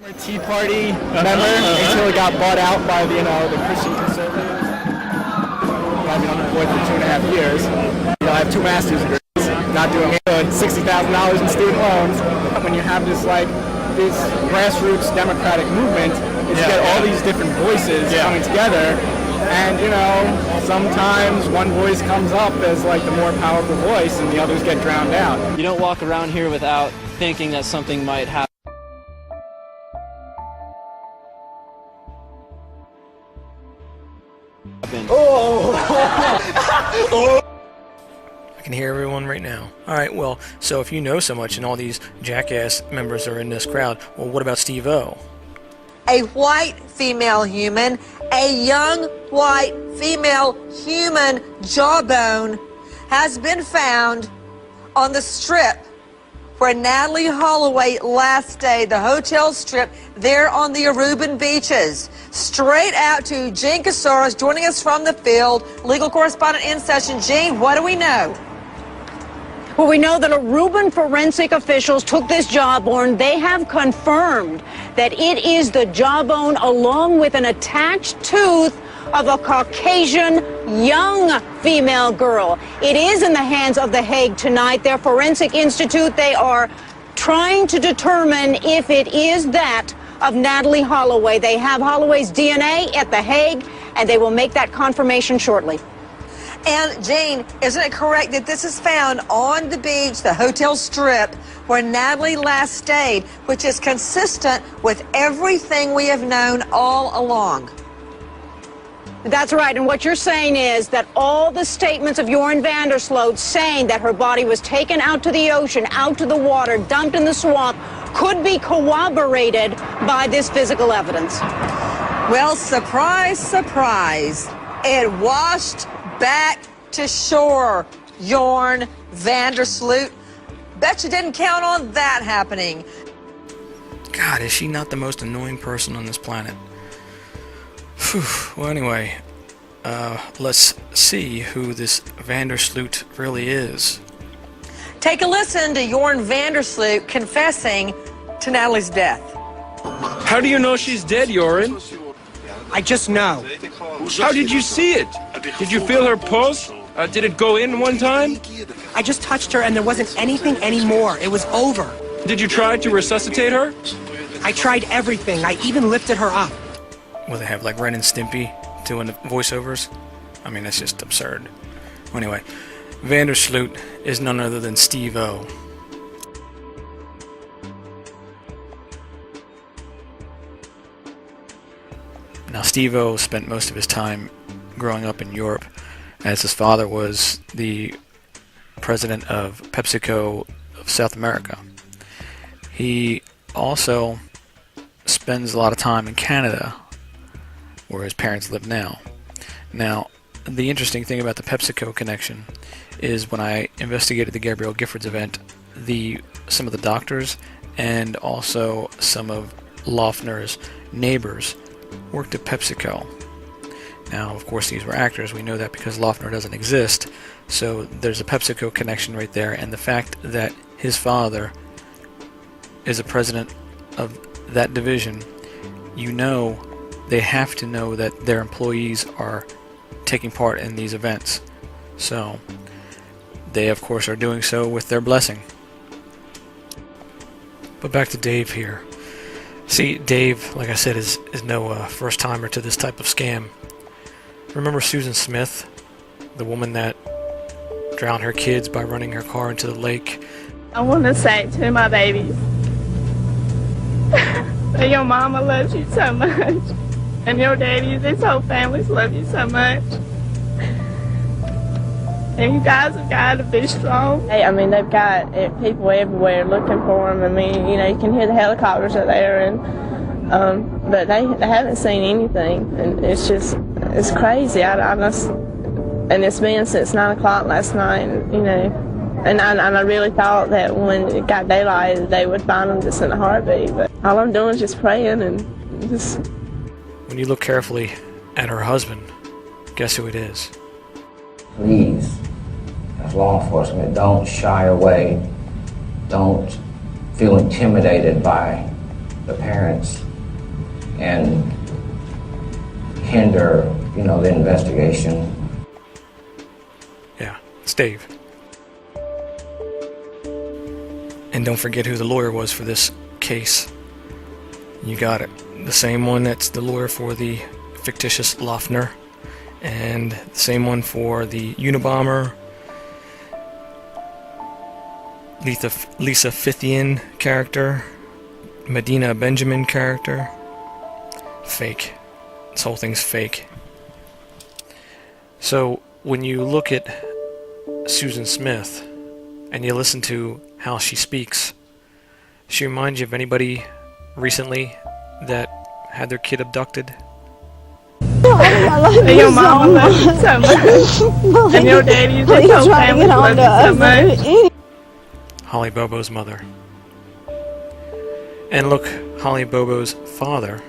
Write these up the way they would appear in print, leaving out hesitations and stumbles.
Tea Party member until he got bought out by the Christian conservatives. I've been unemployed for 2.5 years. I have 2 master's degrees, not doing good. $60,000 in student loans. When you have this grassroots democratic movement, you get all these different voices coming together, and sometimes one voice comes up as the more powerful voice, and the others get drowned out. You don't walk around here without thinking that something might happen. I can hear everyone right now. Alright, well, so if you know so much and all these jackass members are in this crowd, well, what about Steve-O? A white female human, a young white female human jawbone has been found on the strip where Natalie Holloway last stayed, the hotel strip there on the Aruban beaches. Straight out to Gene Casares joining us from the field, legal correspondent in session. Gene, what do we know? Well, we know that Aruban forensic officials took this jawbone. They have confirmed that it is the jawbone along with an attached tooth of a Caucasian young female girl. It is in the hands of The Hague tonight. Their forensic institute, they are trying to determine if it is that of Natalie Holloway. They have Holloway's DNA at The Hague, and they will make that confirmation shortly. And, Jane, isn't it correct that this is found on the beach, the hotel strip, where Natalie last stayed, which is consistent with everything we have known all along? That's right, and what you're saying is that all the statements of Joran Vandersloot saying that her body was taken out to the ocean, out to the water, dumped in the swamp, could be corroborated by this physical evidence. Well, surprise, surprise, it washed back to shore, Joran Vandersloot. Bet you didn't count on that happening. God, is she not the most annoying person on this planet? Whew. Well, anyway, let's see who this Vandersloot really is. Take a listen to Joran Vandersloot confessing to Natalie's death. How do you know she's dead, Joran? I just know. How did you see it? Did you feel her pulse? Did it go in one time? I just touched her and there wasn't anything anymore. It was over. Did you try to resuscitate her? I tried everything. I even lifted her up. Will they have like Ren and Stimpy doing the voiceovers? I mean, that's just absurd. Anyway, Vandersloot is none other than Steve-O. Now, Steve-O spent most of his time growing up in Europe, as his father was the president of PepsiCo of South America. He also spends a lot of time in Canada, where his parents live now. Now, the interesting thing about the PepsiCo connection is when I investigated the Gabrielle Giffords event, some of the doctors and also some of Loeffner's neighbors worked at PepsiCo. Now, of course, these were actors. We know that because Loeffner doesn't exist. So there's a PepsiCo connection right there. And the fact that his father is a president of that division, you know they have to know that their employees are taking part in these events. So they, of course, are doing so with their blessing. But back to Dave here. See, Dave, like I said, is no first-timer to this type of scam. Remember Susan Smith, the woman that drowned her kids by running her car into the lake? I want to say to my babies that your mama loves you so much, and your daddy, this whole families love you so much. And you guys have got to be strong. Hey, I mean, they've got people everywhere looking for them. I mean, you know, you can hear the helicopters are there, and but they haven't seen anything, and it's crazy. And it's been since 9 o'clock last night, you know, and I really thought that when it got daylight, they would find them just in a heartbeat. But all I'm doing is just praying and just. When you look carefully at her husband, guess who it is? Please, as law enforcement, don't shy away. Don't feel intimidated by the parents and hinder, the investigation. Yeah, it's Dave. And don't forget who the lawyer was for this case. You got it. The same one that's the lawyer for the fictitious Loeffner, and the same one for the Unabomber, Lisa Fithian character, Medina Benjamin character. Fake. This whole thing's fake. So when you look at Susan Smith and you listen to how she speaks, she reminds you of anybody recently that had their kid abducted? I love your mama loves you so much. And your daddy and his whole family love you so much. Holly Bobo's mother. And look, Holly Bobo's father.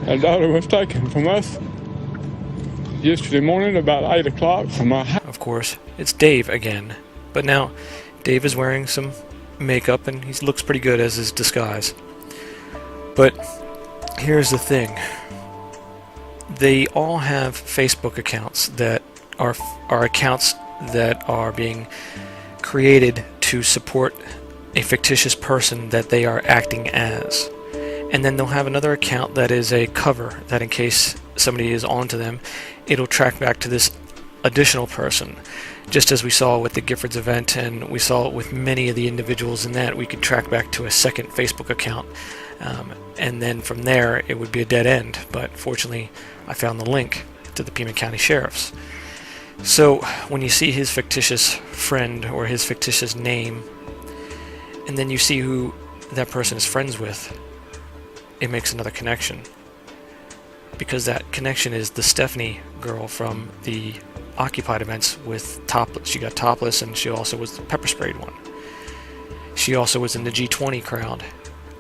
Our daughter was taken from us yesterday morning about 8 o'clock from our house. Of course, it's Dave again. But now, Dave is wearing some makeup and he looks pretty good as his disguise. But here's the thing. They all have Facebook accounts that are accounts that are being created to support a fictitious person that they are acting as. And then they'll have another account that is a cover, that in case somebody is onto them, it'll track back to this additional person. Just as we saw with the Giffords event, and we saw it with many of the individuals in that, we could track back to a second Facebook account. And then from there, it would be a dead end. But fortunately, I found the link to the Pima County Sheriff's. So when you see his fictitious friend or his fictitious name, and then you see who that person is friends with, it makes another connection. Because that connection is the Stephanie girl from the Occupied events with Topless. She got Topless, and she also was the pepper sprayed one. She also was in the G20 crowd.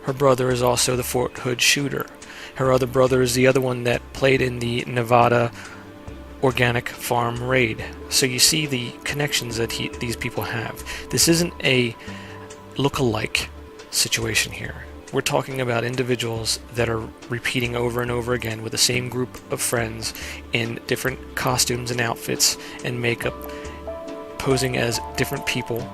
Her brother is also the Fort Hood shooter. Her other brother is the other one that played in the Nevada organic farm raid. So you see the connections that these people have. This isn't a look-alike situation here. We're talking about individuals that are repeating over and over again with the same group of friends in different costumes and outfits and makeup, posing as different people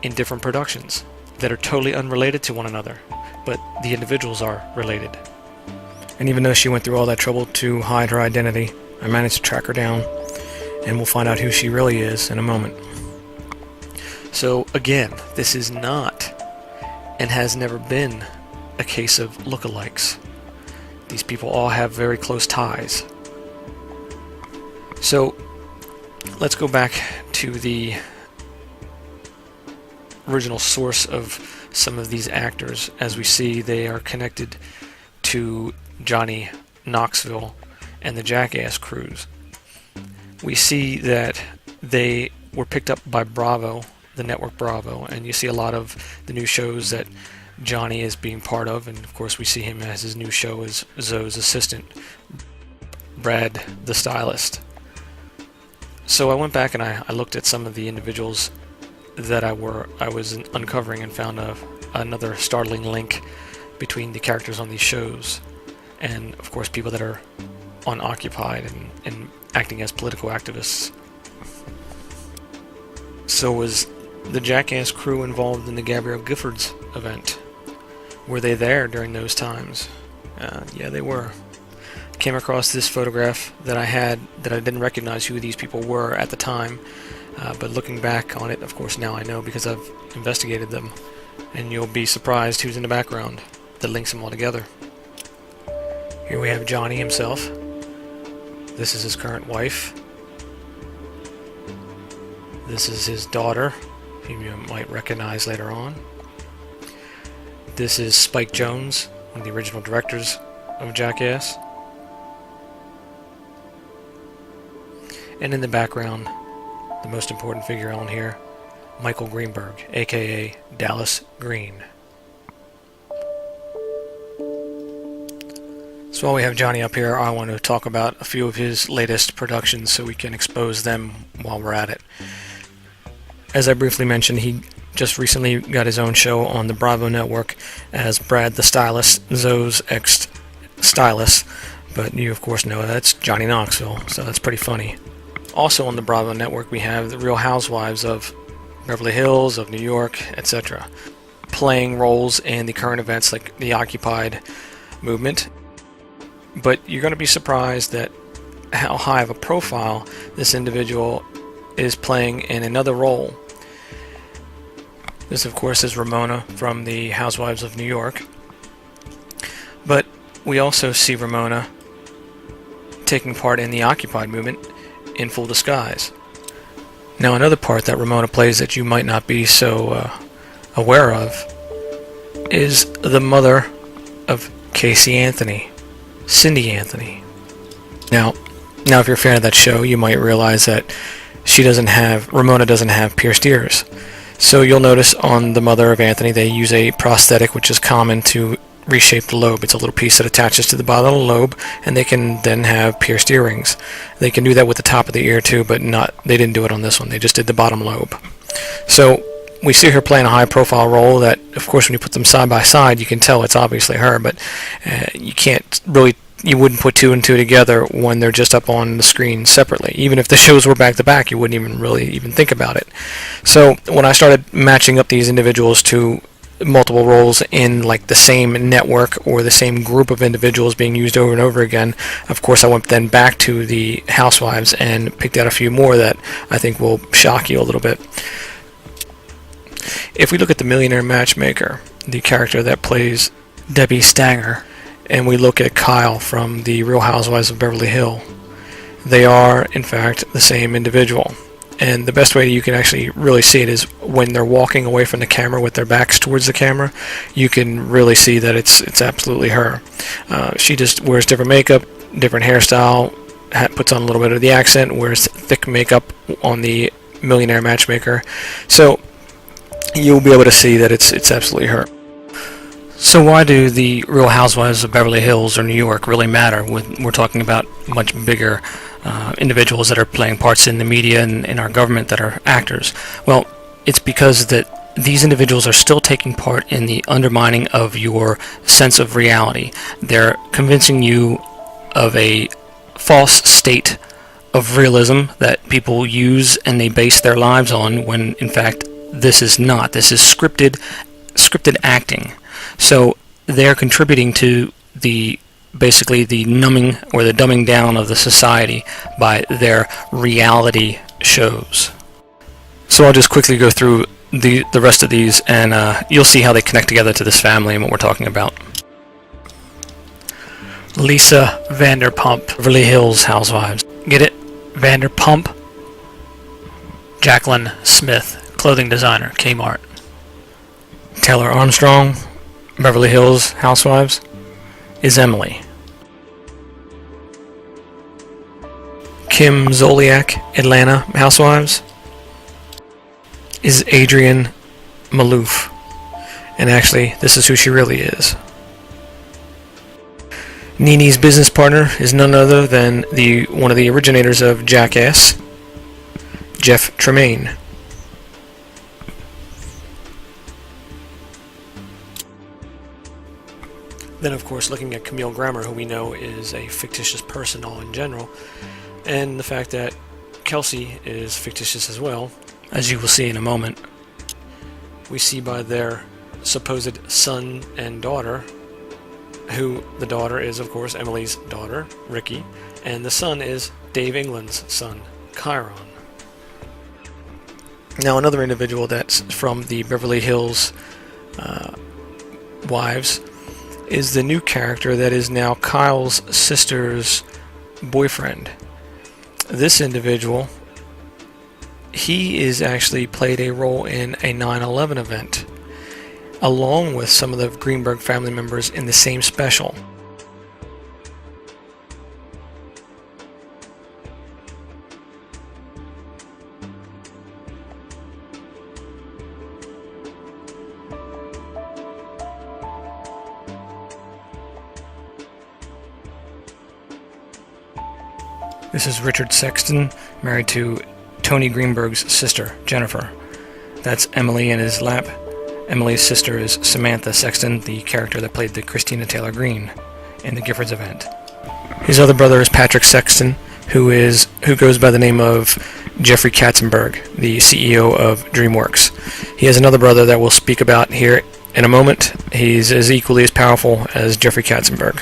in different productions that are totally unrelated to one another, but the individuals are related. And even though she went through all that trouble to hide her identity, I managed to track her down, and we'll find out who she really is in a moment. So again, this is not and has never been a case of lookalikes. These people all have very close ties. So let's go back to the original source of some of these actors. As we see, they are connected to Johnny Knoxville and the Jackass crews. We see that they were picked up by Bravo, the network Bravo, and you see a lot of the new shows that Johnny is being part of, and of course we see him as his new show as Zoe's assistant, Brad the stylist. So I went back and I looked at some of the individuals that I was uncovering, and found another startling link between the characters on these shows and of course people that are on Occupied and acting as political activists. So was the Jackass crew involved in the Gabrielle Giffords event? Were they there during those times? Yeah, they were. Came across this photograph that I had that I didn't recognize who these people were at the time, but looking back on it, of course now I know because I've investigated them, and you'll be surprised who's in the background that links them all together. Here we have Johnny himself. This is his current wife. This is his daughter, whom you might recognize later on. This is Spike Jonze, one of the original directors of Jackass. And in the background, the most important figure on here, Michael Greenberg, aka Dallas Green. So while we have Johnny up here, I want to talk about a few of his latest productions so we can expose them while we're at it. As I briefly mentioned, he just recently got his own show on the Bravo network as Brad the Stylist, Zoe's ex-stylist, but you of course know that's Johnny Knoxville, so that's pretty funny. Also on the Bravo network we have the Real Housewives of Beverly Hills, of New York, etc., playing roles in the current events like the Occupy movement. But you're going to be surprised at how high of a profile this individual is playing in another role. This of course is Ramona from the Housewives of New York. But we also see Ramona taking part in the Occupy movement in full disguise. Now another part that Ramona plays that you might not be so aware of is the mother of Casey Anthony, Cindy Anthony. Now if you're a fan of that show, you might realize that Ramona doesn't have pierced ears. So you'll notice on the mother of Anthony they use a prosthetic which is common to reshape the lobe. It's a little piece that attaches to the bottom of the lobe, and they can then have pierced earrings. They can do that with the top of the ear too, but they didn't do it on this one. They just did the bottom lobe. So we see her playing a high profile role that, of course, when you put them side by side, you can tell it's obviously her, but you wouldn't put two and two together when they're just up on the screen separately. Even if the shows were back to back, you wouldn't even think about it. So when I started matching up these individuals to multiple roles in like the same network or the same group of individuals being used over and over again, of course I went then back to the Housewives and picked out a few more that I think will shock you a little bit. If we look at the Millionaire Matchmaker, the character that plays Debbie Stanger, and we look at Kyle from the Real Housewives of Beverly Hills, they are in fact the same individual. And the best way you can actually really see it is when they're walking away from the camera with their backs towards the camera. You can really see that it's absolutely her. She just wears different makeup, different hairstyle, puts on a little bit of the accent, wears thick makeup on the Millionaire Matchmaker. So you'll be able to see that it's absolutely her. So why do the Real Housewives of Beverly Hills or New York really matter when we're talking about much bigger individuals that are playing parts in the media and in our government that are actors? Well, it's because that these individuals are still taking part in the undermining of your sense of reality. They're convincing you of a false state of realism that people use and they base their lives on, when in fact this is not. This is scripted acting. So they're contributing to basically the numbing or the dumbing down of the society by their reality shows. So I'll just quickly go through the rest of these, and you'll see how they connect together to this family and what we're talking about. Lisa Vanderpump, Beverly Hills Housewives. Get it? Vanderpump? Jacqueline Smith, clothing designer, Kmart. Taylor Armstrong, Beverly Hills Housewives, is Emily. Kim Zoliak, Atlanta Housewives, is Adrienne Maloof. And actually, this is who she really is. Nene's business partner is none other than one of the originators of Jackass, Jeff Tremaine. Then, of course, looking at Camille Grammer, who we know is a fictitious person all in general, and the fact that Kelsey is fictitious as well, as you will see in a moment. We see by their supposed son and daughter, who the daughter is, of course, Emily's daughter, Ricky, and the son is Dave England's son, Chiron. Now, another individual that's from the Beverly Hills Wives is the new character that is now Kyle's sister's boyfriend. This individual, he is actually played a role in a 9/11 event, along with some of the Greenberg family members in the same special. This is Richard Sexton, married to Tony Greenberg's sister, Jennifer. That's Emily in his lap. Emily's sister is Samantha Sexton, the character that played the Christina Taylor Greene in the Giffords event. His other brother is Patrick Sexton, who goes by the name of Jeffrey Katzenberg, the CEO of DreamWorks. He has another brother that we'll speak about here in a moment. He's as equally as powerful as Jeffrey Katzenberg.